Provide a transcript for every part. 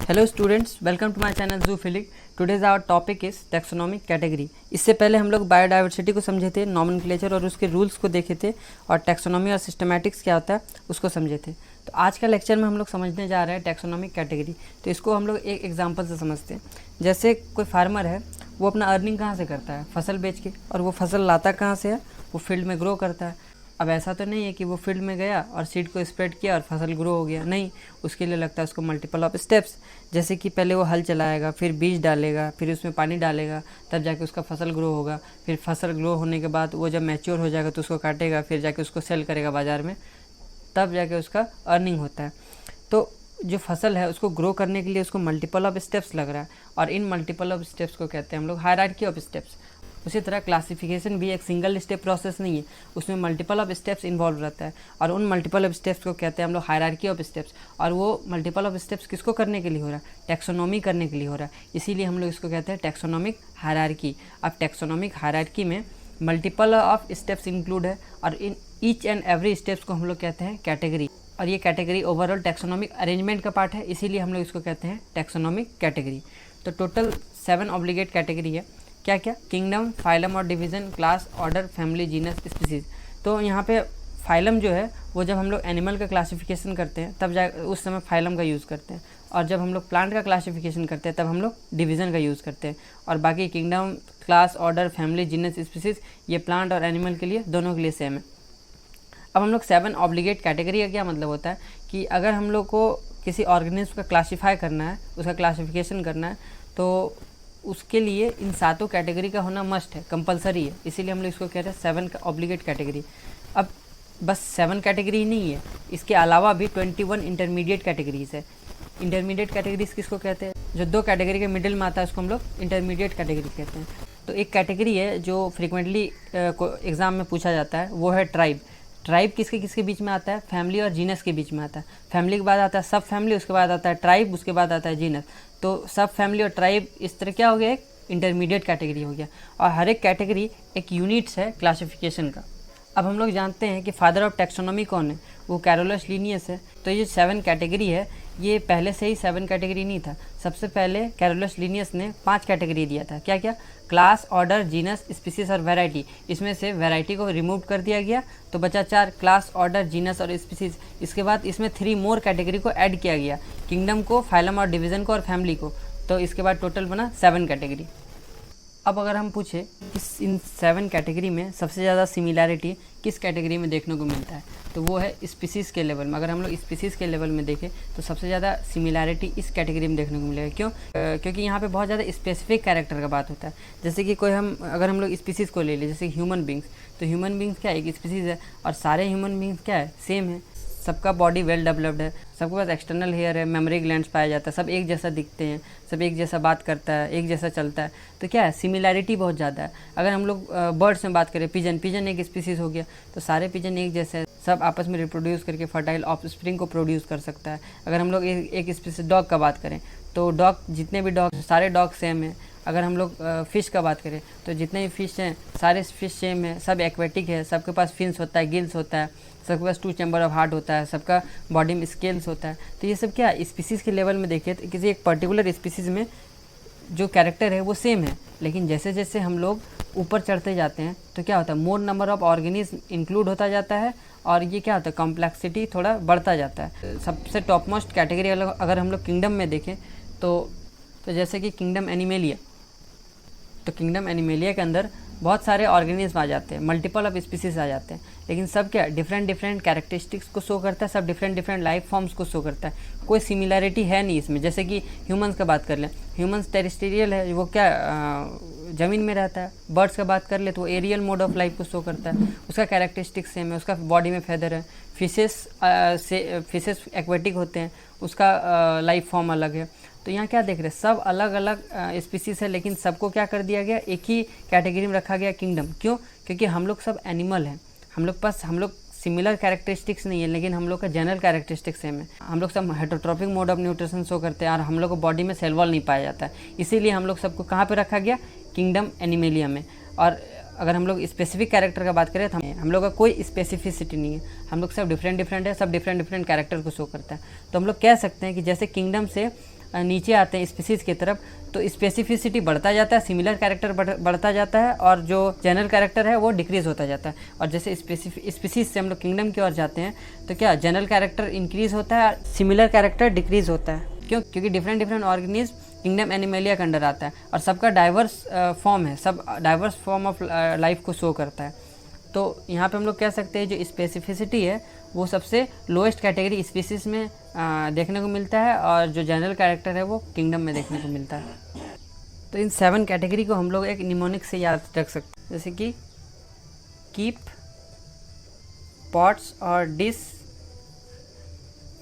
Hello students, welcome to my channel Zoophilic. Today's our topic is taxonomic category. इससे पहले हम लोग biodiversity को समझे थे, नॉमेनक्लेचर और उसके रूल्स को देखे थे, और टैक्सोनॉमी और सिस्टमैटिक्स क्या होता है उसको समझे थे। तो आज का लेक्चर में हम लोग समझने जा रहे हैं टैक्सोनॉमिक कैटेगरी। तो इसको हम लोग एक एग्जाम्पल से समझते हैं। जैसे कोई फार्मर है, वो अपना अर्निंग कहाँ से करता है? फसल बेच के। और वो फसल लाता कहाँ से है? वो फील्ड में ग्रो करता है। अब ऐसा तो नहीं है कि वो फील्ड में गया और सीड को स्प्रेड किया और फसल ग्रो हो गया, नहीं। उसके लिए लगता है उसको मल्टीपल ऑफ स्टेप्स। जैसे कि पहले वो हल चलाएगा, फिर बीज डालेगा, फिर उसमें पानी डालेगा, तब जाके उसका फसल ग्रो होगा। फिर फसल ग्रो होने के बाद वो जब मैच्योर हो जाएगा तो उसको काटेगा, फिर जाके उसको सेल करेगा बाज़ार में, तब जाके उसका अर्निंग होता है। तो जो फसल है उसको ग्रो करने के लिए उसको मल्टीपल ऑफ स्टेप्स लग रहा है, और इन मल्टीपल ऑफ स्टेप्स को कहते हैं हम लोग हायरार्की ऑफ स्टेप्स। उसी तरह क्लासिफिकेशन भी एक सिंगल स्टेप प्रोसेस नहीं है, उसमें मल्टीपल ऑफ स्टेप्स इन्वॉल्व रहता है, और उन मल्टीपल ऑफ स्टेप्स को कहते हैं हम लोग हायरार्की ऑफ स्टेप्स। और वो मल्टीपल ऑफ स्टेप्स किसको करने के लिए हो रहा है? टैक्सोनॉमी करने के लिए हो रहा है, इसीलिए हम लोग इसको कहते हैं टैक्सोनॉमिक हायरार्की। अब टैक्सोनॉमिक हायरार्की में मल्टीपल ऑफ स्टेप्स इंक्लूड है, और in each and every steps को हम लोग कहते हैं कैटेगरी। और ये कैटेगरी ओवरऑल टैक्सोनॉमिक अरेंजमेंट का पार्ट है, इसीलिए हम लोग इसको कहते हैं टैक्सोनॉमिक कैटेगरी। तो टोटल 7 ऑब्लिगेट कैटेगरी है। क्या क्या? किंगडम, फाइलम और division, class, order, family, genus, species. तो यहाँ पे फाइलम जो है वो जब हम लोग एनिमल का क्लासिफिकेशन करते हैं तब उस समय फाइलम का यूज़ करते हैं, और जब हम लोग प्लांट का क्लासिफिकेशन करते हैं तब हम लोग डिवीज़न का यूज़ करते हैं। और बाकी kingdom, class, order, family, genus, species ये प्लांट और एनिमल के लिए, दोनों के लिए सेम है। अब हम लोग 7 ऑब्लिगेट कैटेगरी का क्या मतलब होता है कि अगर हम लोग को किसी ऑर्गेनिज्म का क्लासीफाई करना है, उसका क्लासिफिकेशन करना है, तो उसके लिए इन 7 कैटेगरी का होना मस्ट है, कंपलसरी है। इसीलिए हम लोग इसको कह रहे हैं 7 ऑब्लिगेट कैटेगरी। अब बस 7 कैटेगरी ही नहीं है, इसके अलावा भी 21 इंटरमीडिएट कैटेगरीज है। इंटरमीडिएट कैटेगरीज किसको कहते हैं? जो 2 कैटेगरी के मिडिल में आता है उसको हम लोग इंटरमीडिएट कैटेगरी कहते हैं। तो एक कैटेगरी है जो फ्रिक्वेंटली एग्ज़ाम में पूछा जाता है, वो है ट्राइब। ट्राइब किसके किसके बीच में आता है? फैमिली और जीनस के बीच में आता है। फैमिली के बाद आता है सब फैमिली, उसके बाद आता है ट्राइब, उसके बाद आता है जीनस। तो सब फैमिली और ट्राइब इस तरह क्या हो गया? एक इंटरमीडिएट कैटेगरी हो गया। और हर एक कैटेगरी एक यूनिट्स है क्लासिफिकेशन का। अब हम लोग जानते हैं कि फादर ऑफ टैक्सोनॉमी कौन है? वो कैरोलस लिनियस है। तो ये 7 कैटेगरी है, ये पहले से ही 7 कैटेगरी नहीं था। सबसे पहले कैरोलस लिनियस ने 5 कैटेगरी दिया था। क्या क्या? क्लास, ऑर्डर, जीनस, स्पीसीज और वैरायटी। इसमें से वैरायटी को रिमूव कर दिया गया तो बचा 4, क्लास, ऑर्डर, जीनस और स्पीसीज। इसके बाद इसमें 3 मोर कैटेगरी को ऐड किया गया, किंगडम को, फाइलम और डिवीज़न को और फैमिली को। तो इसके बाद टोटल बना 7 कैटेगरी। अब अगर हम पूछे कि इन 7 कैटेगरी में सबसे ज़्यादा सिमिलैरिटी किस कैटेगरी में देखने को मिलता है, तो वो है स्पीसीज़ के लेवल में। अगर हम लोग स्पीसीज़ के लेवल में देखें तो सबसे ज़्यादा सिमिलैरिटी इस कैटेगरी में देखने को मिलेगा। क्यों? क्योंकि यहाँ पे बहुत ज़्यादा स्पेसिफिक कैरेक्टर का बात होता है। जैसे कि अगर हम लोग स्पीसीज़ को ले लें, जैसे ह्यूमन बींग्स, तो ह्यूमन बींग्स क्या है? एक स्पीसीज़ है, और सारे ह्यूमन बींग्स क्या है? सेम है। सबका बॉडी वेल डेवलप्ड है, सबके पास एक्सटर्नल हेयर है, मेमोरी ग्लैंड्स पाया जाता है, सब एक जैसा दिखते हैं, सब एक जैसा बात करता है, एक जैसा चलता है। तो क्या है? सिमिलैरिटी बहुत ज़्यादा है। अगर हम लोग बर्ड्स में बात करें, पिजन एक स्पीसीज़ हो गया, तो सारे पिजन एक जैसे हैं, सब आपस में रिप्रोड्यूस करके फर्टाइल ऑफस्प्रिंग को प्रोड्यूस कर सकता है। अगर हम लोग एक स्पीसीज डॉग का बात करें, तो डॉग, जितने भी डॉग, सारे डॉग सेम हैं। अगर हम लोग फ़िश का बात करें तो जितने भी फ़िश हैं सारे फ़िश सेम है, सब एक्वेटिक है, सबके पास फिन्स होता है, गिल्स होता है, सबके पास 2 चैम्बर ऑफ हार्ट होता है, सबका बॉडी में स्केल्स होता है। तो ये सब क्या है? स्पीसीज़ के लेवल में देखिए तो किसी एक पर्टिकुलर स्पीसीज़ में जो कैरेक्टर है वो सेम है, लेकिन जैसे जैसे हम लोग ऊपर चढ़ते जाते हैं तो क्या होता है? मोर नंबर ऑफ ऑर्गेनिज्म इंक्लूड होता जाता है, और ये क्या होता है? कॉम्प्लेक्सिटी थोड़ा बढ़ता जाता है। सबसे टॉप मोस्ट कैटेगरी अगर हम लोग किंगडम में देखें तो जैसे कि किंगडम एनिमेलिया, तो किंगडम एनिमेलिया के अंदर बहुत सारे ऑर्गेनिज्म आ जाते हैं, मल्टीपल ऑफ स्पीसीज आ जाते हैं, लेकिन सब क्या डिफरेंट कैरेक्टरिस्टिक्स को शो करता है, सब डिफरेंट लाइफ फॉर्म्स को शो करता है। कोई सिमिलैरिटी है नहीं इसमें। जैसे कि ह्यूमंस का बात कर लें, ह्यूमंस टेरेस्ट्रियल है, वो क्या ज़मीन में रहता है। बर्ड्स का बात कर ले तो वो एरियल मोड ऑफ लाइफ को शो करता है, उसका कैरेक्टरिस्टिक्स सेम है, उसका बॉडी में फेदर है। फिशेस एक्वेटिक होते हैं, उसका लाइफ फॉर्म अलग है। तो यहाँ क्या देख रहे हैं? सब अलग अलग स्पीसीज़ है, लेकिन सबको क्या कर दिया गया? एक ही कैटेगरी में रखा गया, किंगडम। क्यों? क्योंकि हम लोग सब एनिमल हैं, हम लोग सिमिलर कैरेक्टरिस्टिक्स नहीं है, लेकिन हम लोग का जनरल कैरेक्टरिस्टिक्स सेम है। हम लोग सब heterotrophic mode of nutrition show करते हैं, और हम लोग को बॉडी में सेल वॉल नहीं पाया जाता है, इसीलिए हम लोग सबको कहाँ पे रखा गया? किंगडम एनिमेलिया में। और अगर हम लोग स्पेसिफिक कैरेक्टर का बात करें तो हम लोग का कोई स्पेसिफिसिटी नहीं है, हम लोग सब डिफरेंट है, सब डिफरेंट कैरेक्टर को शो करता है। तो हम लोग कह सकते हैं कि जैसे किंगडम से नीचे आते हैं स्पीसीज की तरफ तो स्पेसिफिसिटी बढ़ता जाता है, सिमिलर कैरेक्टर बढ़ता जाता है और जो जनरल कैरेक्टर है वो डिक्रीज़ होता जाता है। और जैसे स्पीसीज से हम लोग किंगडम की ओर जाते हैं तो क्या जनरल कैरेक्टर इंक्रीज़ होता है, सिमिलर कैरेक्टर डिक्रीज़ होता है। क्यों? क्योंकि डिफरेंट ऑर्गेनिज्म किंगडम एनिमेलिया के अंडर आता है और सबका डाइवर्स फॉर्म है, सब डाइवर्स फॉर्म ऑफ लाइफ को शो करता है। तो यहाँ पे हम लोग कह सकते हैं जो स्पेसिफिसिटी है वो सबसे लोएस्ट कैटेगरी स्पीसीज में देखने को मिलता है और जो जनरल कैरेक्टर है वो किंगडम में देखने को मिलता है। तो इन 7 कैटेगरी को हम लोग एक निमोनिक से याद रख सकते हैं, जैसे कि कीप, पॉट्स और डिश,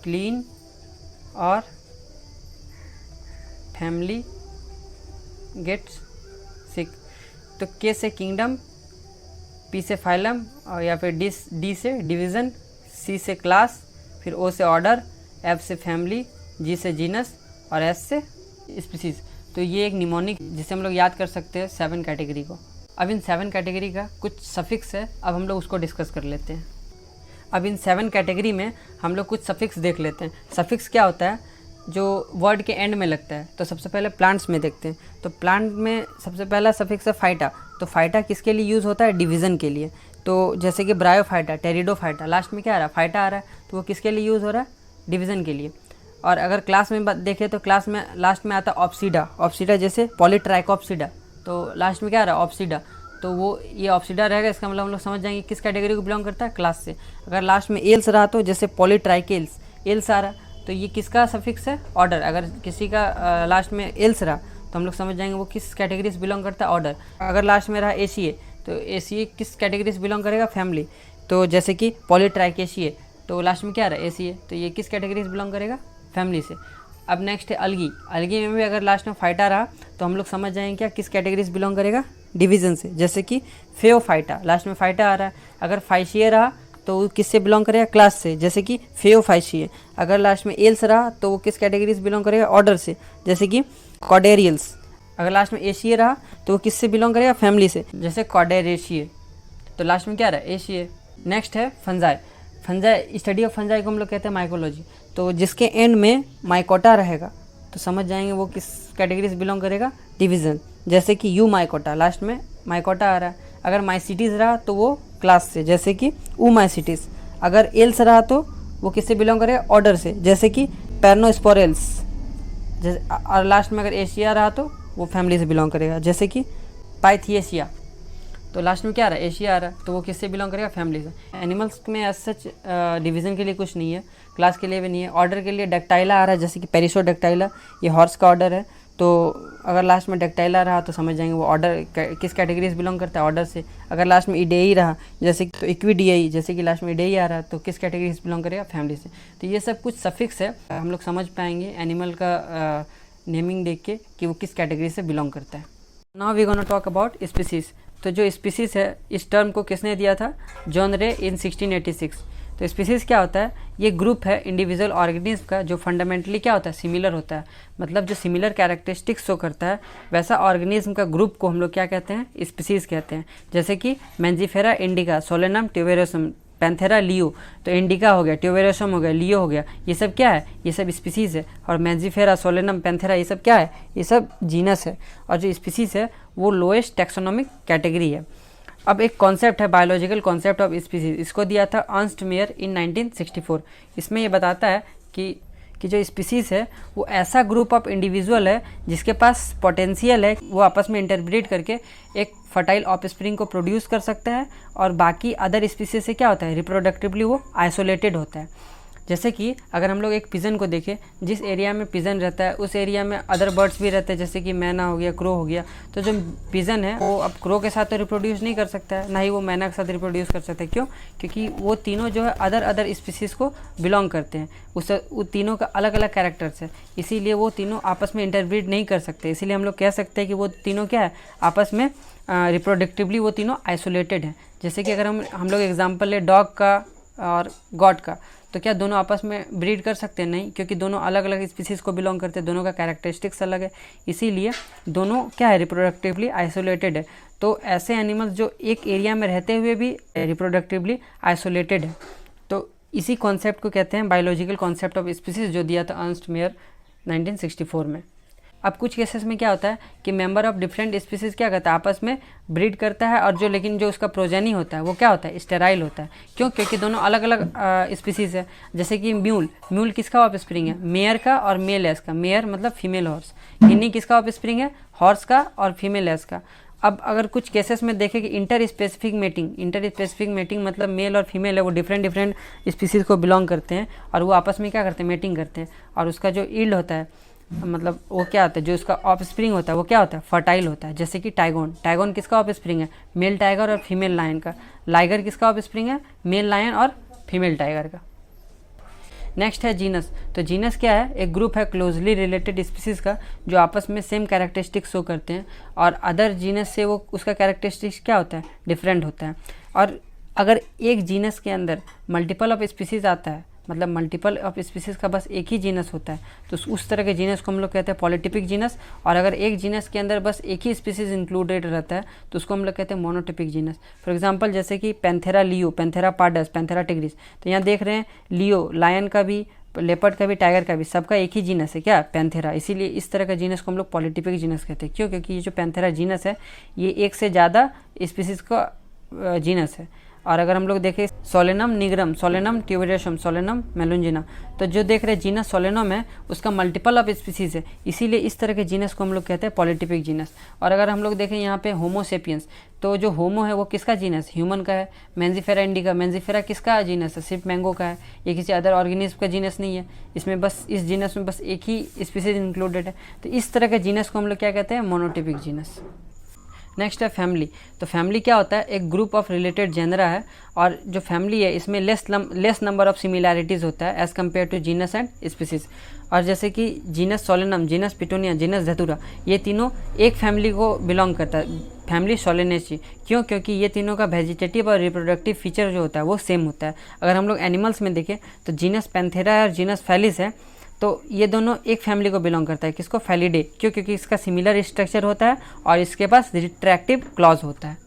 क्लीन और फैमिली, गेट्स सिक। तो के से किंगडम, पी से फाइलम और या फिर डी से डिवीज़न, सी से क्लास, फिर ओ से ऑर्डर, एफ से फैमिली, जी से जीनस और एस से स्पीसीज। तो ये एक निमोनिक जिसे हम लोग याद कर सकते हैं 7 कैटेगरी को। अब इन 7 कैटेगरी का कुछ सफिक्स है, अब हम लोग उसको डिस्कस कर लेते हैं। अब इन 7 कैटेगरी में हम लोग कुछ सफिक्स देख लेते हैं। सफिक्स क्या होता है? जो वर्ड के एंड में लगता है। तो सबसे पहले प्लांट्स में देखते हैं। तो प्लांट में सबसे पहला सफिक्स है फाइटा। तो फाइटा किसके लिए यूज़ होता है? डिवीज़न के लिए। तो जैसे कि ब्रायोफाइटा, टेरिडोफाइटा, लास्ट में क्या आ रहा है? फाइटा आ रहा है, तो वो किसके लिए यूज़ हो रहा है? डिवीज़न के लिए। और अगर क्लास में देखें तो क्लास में लास्ट में आता है ऑप्सीडा। ऑप्सीडा जैसे पॉलीट्राइकोप्सिडा, तो लास्ट में क्या आ रहा है? ऑप्सीडा। तो वो ये ऑप्सीडा रहेगा, इसका मतलब हम लोग समझ जाएंगे किस कैटेगरी को बिलोंग करता है? क्लास से। अगर लास्ट में एल्स रहा तो जैसे पॉलीट्राइकेल्स, एल्स आ रहा तो ये किसका सफिक्स है? ऑर्डर। अगर किसी का लास्ट में एल्स रहा तो हम लोग समझ जाएंगे वो किस कैटेगरी से बिलोंग करता है? ऑर्डर। अगर लास्ट में रहा एसीए तो एसीए किस कैटेगरी से बिलोंग करेगा? फैमिली। तो जैसे कि पॉलीट्राइकेशिए, तो लास्ट में क्या रहा? एसीए, तो ये किस कैटेगरी से बिलोंग करेगा? फैमिली से। अब नेक्स्ट है अलगी। अलगी में भी अगर लास्ट में फाइटा रहा तो हम लोग समझ जाएंगे क्या किस कैटेगरी से बिलोंग करेगा? डिवीज़न से। जैसे कि फेओफाइटा, लास्ट में फाइटा आ रहा है। अगर फाइशिए रहा तो वो किससे बिलोंग करेगा? क्लास से। जैसे कि फेओफाइशिए। अगर लास्ट में एल्स रहा तो वो किस कैटेगरी से बिलोंग करेगा? ऑर्डर से। जैसे कि कॉडेरियल्स। अगर लास्ट में एशिए रहा तो वो किससे बिलोंग करेगा? फैमिली से। जैसे कॉडेरेशिए। तो लास्ट में क्या रहा? एशिए। नेक्स्ट है fungi. Fungi, study of fungi को हम लोग कहते हैं माइकोलॉजी। तो जिसके एंड में माइकोटा रहेगा तो समझ जाएंगे वो किस कैटेगरी से बिलोंग करेगा? डिवीज़न। जैसे कि यू माइकोटा, लास्ट में माइकोटा आ रहा है। अगर माइसिटीज़ रहा तो वो क्लास से। जैसे कि ऊ माइसिटीज़। अगर एल्स रहा तो वो किससे बिलोंग करेगा? ऑर्डर से। जैसे कि पैरनोस्पोरेल्स। और लास्ट में अगर एशिया रहा तो वो फैमिली से बिलोंग करेगा। जैसे कि पाइथिएशिया। तो लास्ट में क्या आ रहा है? एशिया आ रहा है, तो वो किससे बिलोंग करेगा? फैमिली से। एनिमल्स में एज सच डिवीज़न के लिए कुछ नहीं है, क्लास के लिए भी नहीं है। ऑर्डर के लिए डेक्टाइला आ रहा है, जैसे कि पेरिसोडेक्टाइला, ये हॉर्स का ऑर्डर है। तो अगर लास्ट में डेक्टाइला रहा तो समझ जाएंगे वो ऑर्डर किस कैटेगरी से बिलोंग करता है? ऑर्डर से। अगर लास्ट में इडेई रहा जैसे तो इक्विडियाई, जैसे कि लास्ट में इडेई आ रहा है तो किस कैटेगरी से बिलोंग करेगा? फैमिली से। तो ये सब कुछ सफिक्स है, हम लोग समझ पाएंगे एनिमल का नेमिंग देख के कि वो किस कैटेगरी से बिलोंग करता है। Now we gonna talk about species. तो जो स्पीसीज है इस टर्म को किसने दिया था? जॉन रे इन 1686। तो स्पीसीज क्या होता है? ये ग्रुप है इंडिविजुअल ऑर्गेनिज्म का जो फंडामेंटली क्या होता है? सिमिलर होता है। मतलब जो सिमिलर कैरेक्टरिस्टिक्स शो करता है वैसा ऑर्गेनिज्म का ग्रुप को हम लोग क्या कहते हैं? स्पीसीज कहते हैं। जैसे कि Mangifera indica, Solanum tuberosum, Panthera leo. तो इंडिका हो गया, ट्यूबेरोसम हो गया, लियो हो गया, ये सब क्या है? ये सब स्पीसीज है। और मैंजीफेरा, सोलेनम, पैंथेरा ये सब क्या है? ये सब जीनस है। और जो स्पीसीज है वो लोएस्ट टैक्सोनॉमिक कैटेगरी है। अब एक कॉन्सेप्ट है बायोलॉजिकल कॉन्सेप्ट ऑफ स्पीसीज, इसको दिया था अर्नस्ट मेयर इन 1964। इसमें ये बताता है कि जो स्पीसीज है वो ऐसा ग्रुप ऑफ इंडिविजुअल है जिसके पास पोटेंशियल है, वो आपस में इंटरब्रीड करके एक फर्टाइल ऑफस्प्रिंग को प्रोड्यूस कर सकता है। और बाकी अदर स्पीसीज से क्या होता है? रिप्रोडक्टिवली वो आइसोलेटेड होता है। जैसे कि अगर हम लोग एक पिजन को देखें, जिस एरिया में पिजन रहता है उस एरिया में अदर बर्ड्स भी रहते हैं, जैसे कि मैना हो गया, क्रो हो गया। तो जो पिजन है वो अब क्रो के साथ तो रिप्रोड्यूस नहीं कर सकता है, ना ही वो मैना के साथ रिप्रोड्यूस कर सकता है। क्यों? क्योंकि वो तीनों जो है अदर स्पीसीज़ को बिलोंग करते हैं, वो तीनों का अलग अलग कैरेक्टर्स है, इसीलिए वो तीनों आपस में इंटरब्रीड नहीं कर सकते। इसीलिए हम लोग कह सकते हैं कि वो तीनों क्या है? आपस में रिप्रोडक्टिवली वो तीनों आइसोलेटेड हैं। जैसे कि अगर हम लोग एग्जाम्पल ले डॉग का और गॉट का, तो क्या दोनों आपस में ब्रीड कर सकते हैं? नहीं, क्योंकि दोनों अलग अलग स्पीसीज़ को बिलोंग करते हैं, दोनों का कैरेक्टरिस्टिक्स अलग है, इसीलिए दोनों क्या है? रिप्रोडक्टिवली आइसोलेटेड है। तो ऐसे एनिमल्स जो एक एरिया में रहते हुए भी रिप्रोडक्टिवली आइसोलेटेड है। तो इसी कॉन्सेप्ट को कहते हैं बायोलॉजिकल कॉन्सेप्ट ऑफ स्पीसीज, जो दिया था अर्नस्ट मेयर 1964 में। अब कुछ केसेस में क्या होता है कि मेंबर ऑफ डिफरेंट स्पीसीज़ क्या करता है, आपस में ब्रीड करता है, और लेकिन जो उसका प्रोजेनी होता है वो क्या होता है, स्टेराइल होता है। क्यों? क्योंकि दोनों अलग अलग स्पीसीज़ है। जैसे कि म्यूल किसका ऑफस्प्रिंग है, मेयर का और मेल एस का। मेयर मतलब फीमेल हॉर्स। गिनी किसका ऑफस्प्रिंग है, हॉर्स का और फीमेल एस का। अब अगर कुछ केसेस में देखें कि इंटर स्पेसिफिक मेटिंग मतलब मेल और फीमेल है वो डिफरेंट स्पीसीज़ को बिलोंग करते हैं, और वो आपस में क्या करते हैं, मेटिंग करते हैं, और उसका जो ईल्ड होता है मतलब वो क्या होता है, जो उसका ऑफस्प्रिंग होता है वो क्या होता है, फर्टाइल होता है। जैसे कि टाइगोन किसका ऑफस्प्रिंग है, मेल टाइगर और फीमेल लायन का। लाइगर किसका ऑफस्प्रिंग है, मेल लायन और फीमेल टाइगर का। नेक्स्ट है जीनस। तो जीनस क्या है, एक ग्रुप है क्लोजली रिलेटेड स्पीसीज़ का जो आपस में सेम कैरेक्टरिस्टिक्स शो करते हैं, और अदर जीनस से वो उसका कैरेक्टरिस्टिक्स क्या होता है, डिफरेंट होता है। और अगर एक जीनस के अंदर मल्टीपल ऑफ स्पीसीज़ आता है, मतलब मल्टीपल ऑफ स्पीसीज़ का बस एक ही जीनस होता है, तो उस तरह के जीनस को हम लोग कहते हैं पॉलीटिपिक जीनस। और अगर एक जीनस के अंदर बस एक ही स्पीसीज़ इंक्लूडेड रहता है तो उसको हम लोग कहते हैं मोनोटिपिक जीनस। फॉर एग्जांपल जैसे कि Panthera leo, Panthera pardus, Panthera tigris. तो यहाँ देख रहे हैं लियो लायन का भी, लेपर्ड का भी, टाइगर का भी, सबका एक ही जीनस है क्या, पैंथेरा। इसीलिए इस तरह का जीनस को हम लोग पॉलीटिपिक जीनस कहते हैं। क्यों? क्योंकि ये जो पैंथेरा जीनस है ये एक से ज़्यादा स्पीसीज़ का जीनस है। और अगर हम लोग देखें Solanum nigrum, Solanum tuberosum, Solanum मेलुंजिना, तो जो देख रहे जीनस सोलेनम है उसका मल्टीपल ऑफ स्पीसीज़ है, इसीलिए इस तरह के जीनस को हम लोग कहते हैं पॉलीटिपिक जीनस। और अगर हम लोग देखें यहाँ पे होमो सेपियंस, तो जो होमो है वो किसका जीनस, ह्यूमन का है। मेंजिफेरा इंडिका, मेंजिफेरा किसका जीनस है, सिर्फ मैंगो का है, ये किसी अदर ऑर्गेनिज्म का जीनस नहीं है। इसमें बस इस जीनस में बस एक ही स्पीसीज इंक्लूडेड है। तो इस तरह के जीनस को हम लोग क्या कहते हैं, मोनोटिपिक जीनस। नेक्स्ट है फैमिली। तो फैमिली क्या होता है, एक ग्रुप ऑफ रिलेटेड जेनरा है, और जो फैमिली है इसमें लेस नंबर ऑफ सिमिलैरिटीज़ होता है as compare to genus and species. और जैसे कि genus Solanum, genus Petunia, genus धतूरा, ये तीनों एक फैमिली को बिलोंग करता है, फैमिली सोलेनेसी। क्यों? क्योंकि ये तीनों का वेजिटेटिव और रिप्रोडक्टिव फीचर जो होता है वो सेम होता है। अगर हम लोग एनिमल्स में देखें तो जीनस पैंथेरा और जीनस फैलिस है, तो ये दोनों एक फैमिली को बिलोंग करता है, किसको, फैलिडे। क्यों? क्योंकि इसका सिमिलर स्ट्रक्चर होता है और इसके पास रिट्रैक्टिव क्लॉज होता है।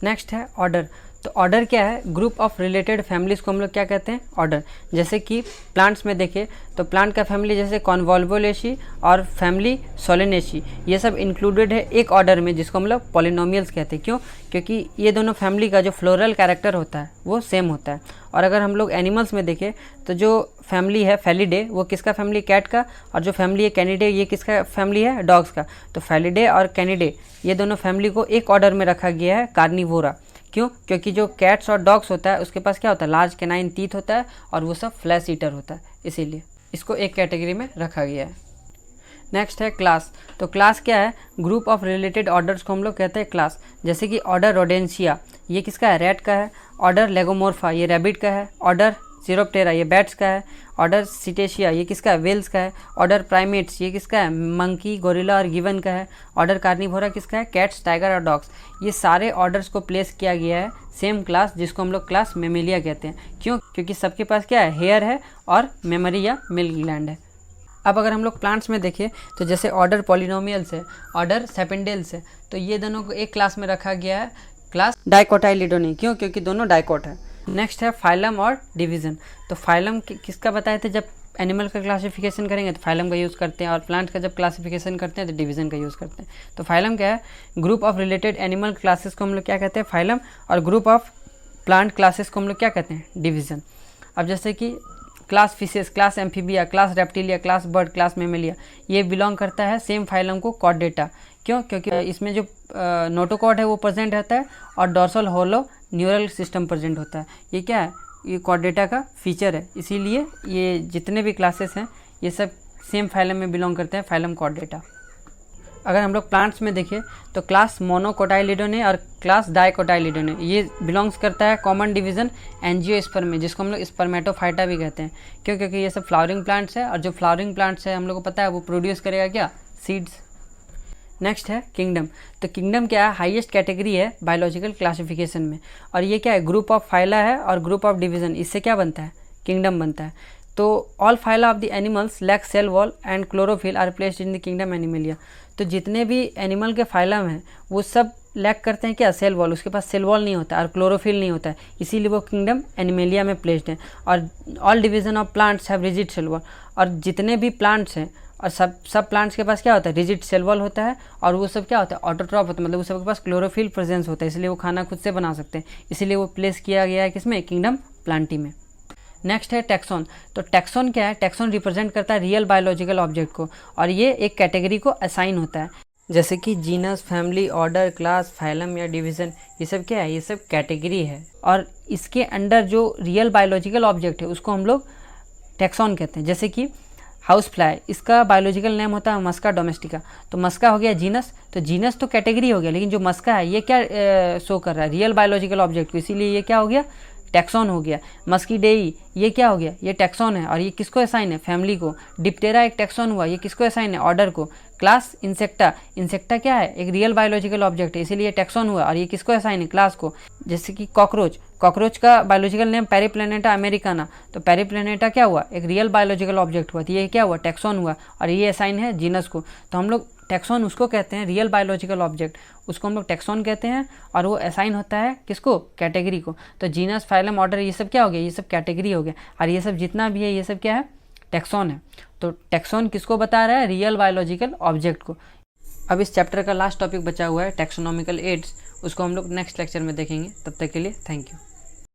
नेक्स्ट है ऑर्डर। तो ऑर्डर क्या है, ग्रुप ऑफ रिलेटेड फैमिलीज को हम लोग क्या कहते हैं, ऑर्डर। जैसे कि प्लांट्स में देखें तो प्लांट का फैमिली जैसे कॉन्वॉल्वोलेसी और फैमिली सोलेनेसी, ये सब इंक्लूडेड है एक ऑर्डर में जिसको हम लोग पॉलिनोमियल्स कहते हैं। क्यों? क्योंकि ये दोनों फैमिली का जो फ्लोरल कैरेक्टर होता है वो सेम होता है। और अगर हम लोग एनिमल्स में देखें तो जो फैमिली है फैलिडे वो किसका फैमिली, कैट का, और जो फैमिली है कैनिडे ये किसका फैमिली है, डॉग्स का। तो फैलिडे और कैनिडे ये दोनों फैमिली को एक ऑर्डर में रखा गया है, कार्निवोरा। क्यों? क्योंकि जो कैट्स और डॉग्स होता है उसके पास क्या होता है, लार्ज कैनाइन टीथ होता है और वो सब फ्लैश ईटर होता है, इसीलिए इसको एक कैटेगरी में रखा गया है। नेक्स्ट है क्लास। तो क्लास क्या है, ग्रुप ऑफ रिलेटेड ऑर्डर्स को हम लोग कहते हैं क्लास। जैसे कि ऑर्डर रोडेंशिया, ये किसका है, रैट का है। ऑर्डर लेगोमोर्फा, ये रैबिट का है। ऑर्डर सिरोप्टेरा, ये बैट्स का है। ऑर्डर सिटेशिया, ये किसका है, वेल्स का है। ऑर्डर प्राइमेट्स, ये किसका है, मंकी, गोरिल्ला और गिवन का है। ऑर्डर कार्निवोरा किसका है, कैट्स, टाइगर और डॉग्स। ये सारे ऑर्डर्स को प्लेस किया गया है सेम क्लास, जिसको हम लोग क्लास मेमेलिया कहते हैं। क्यों? क्योंकि सबके पास क्या है, हेयर है और मेमोरी या मिल्क ग्लैंड है। अब अगर हम लोग प्लांट्स में देखें तो जैसे ऑर्डर पॉलिनोमियल्स है, ऑर्डर सेपेंडेल्स है, तो ये दोनों को एक क्लास में रखा गया है, क्लास डाइकोटाइलिडोनी। क्यों? क्योंकि दोनों डाइकोट है। नेक्स्ट है फाइलम और डिवीज़न। तो फाइलम किसका बताए थे, जब एनिमल का क्लासिफिकेशन करेंगे तो फाइलम का यूज़ करते हैं, और प्लांट का जब क्लासिफिकेशन करते हैं तो डिवीज़न का यूज़ करते हैं। तो फाइलम क्या है, group of related animal classes को हम लोग क्या कहते हैं, फाइलम, और ग्रुप ऑफ प्लांट क्लासेस को हम लोग क्या कहते हैं, डिवीज़न। अब जैसे कि class fishes, class amphibia, class reptilia, class bird, class Mammalia, ये बिलोंग करता है सेम फाइलम को, कॉर्डेटा। क्यों? क्योंकि इसमें जो नोटोकॉर्ड है वो प्रेजेंट रहता है और डॉर्सल होलो न्यूरल सिस्टम प्रेजेंट होता है। ये क्या है, ये कॉर्डेटा का फीचर है, इसीलिए ये जितने भी क्लासेस हैं ये सब सेम फाइलम में बिलोंग करते हैं, फाइलम कॉर्डेटा। अगर हम लोग प्लांट्स में देखें तो क्लास मोनोकोटाइलिडोने और क्लास डाइकोटाइलिडोने ये बिलोंग्स करता है कॉमन डिवीज़न एंजियोस्पर्म में, जिसको हम लोग स्पर्मेटोफाइटा भी कहते हैं। क्यों? क्योंकि ये सब फ्लावरिंग प्लांट्स है, और जो फ्लावरिंग प्लांट्स है हम लोग को पता है वो प्रोड्यूस करेगा क्या, सीड्स। नेक्स्ट है किंगडम। तो किंगडम क्या है, हाईएस्ट कैटेगरी है बायोलॉजिकल क्लासिफिकेशन में, और ये क्या है, ग्रुप ऑफ फाइला है और ग्रुप ऑफ डिवीज़न, इससे क्या बनता है, किंगडम बनता है। तो all phyla of the animals lack cell wall and chlorophyll are placed in the kingdom Animalia. तो जितने भी एनिमल के फाइलम हैं वो सब लैक करते हैं क्या, सेल वॉल, उसके पास सेल वॉल नहीं होता और क्लोरोफिल नहीं होता है, इसीलिए वो किंगडम एनिमेलिया में प्लेस्ड है। और all division of plants have rigid cell wall, और जितने भी प्लांट्स हैं और सब प्लांट्स के पास क्या होता है, रिजिड सेल वॉल होता है, और वो सब क्या होता है, ऑटोट्रॉफ होता है, मतलब वो सबके पास क्लोरोफिल प्रेजेंस होता है, इसलिए वो खाना खुद से बना सकते हैं, इसीलिए वो प्लेस किया गया है किसमें, किंगडम प्लांटी में। नेक्स्ट है टैक्सॉन। तो टैक्सॉन क्या है, टैक्सॉन रिप्रेजेंट करता है रियल बायोलॉजिकल ऑब्जेक्ट को, और ये एक कैटेगरी को असाइन होता है, जैसे कि genus, family, order, class, phylum या डिवीज़न, ये सब क्या है, ये सब कैटेगरी है। और इसके अंडर जो रियल बायोलॉजिकल ऑब्जेक्ट है उसको हम लोग टैक्सॉन कहते हैं। जैसे कि हाउस फ्लाई, इसका बायोलॉजिकल नेम होता है मस्का डोमेस्टिका, तो मस्का हो गया जीनस, तो जीनस तो कैटेगरी हो गया, लेकिन जो मस्का है ये क्या शो कर रहा है, रियल बायोलॉजिकल ऑब्जेक्ट को, इसीलिए ये क्या हो गया, टैक्सॉन हो गया। मस्कीडेई ये क्या हो गया, ये टैक्सॉन है, और ये किसको असाइन है, फैमिली को। डिप्टेरा एक टैक्सॉन हुआ, ये किसको असाइन है, ऑर्डर को। क्लास इंसेक्टा, इंसेक्टा क्या है, एक रियल बायोलॉजिकल ऑब्जेक्ट है, इसीलिए टैक्सॉन हुआ, और ये किसको असाइन है, क्लास को। जैसे कि कॉकरोच, कॉकरोच का बायोलॉजिकल नेम पेरिप्लेनेटा अमेरिकाना, तो पेरिप्लेनेटा क्या हुआ, एक रियल बायोलॉजिकल ऑब्जेक्ट हुआ, तो ये क्या हुआ, टैक्सॉन हुआ, और ये असाइन है जीनस को। तो हम लोग टैक्सॉन उसको कहते हैं, रियल बायोलॉजिकल ऑब्जेक्ट, उसको हम लोग टैक्सॉन कहते हैं, और वो असाइन होता है किसको, कैटेगरी को। तो जीनस, फाइलम, ऑर्डर, ये सब क्या हो गया, ये सब कैटेगरी हो गया, और ये सब जितना भी है ये सब क्या है, टैक्सॉन है। तो टैक्सॉन किसको बता रहा है, रियल बायोलॉजिकल ऑब्जेक्ट को। अब इस चैप्टर का लास्ट टॉपिक बचा हुआ है टैक्सोनॉमिकल एड्स, उसको हम लोग नेक्स्ट लेक्चर में देखेंगे। तब तक के लिए थैंक यू।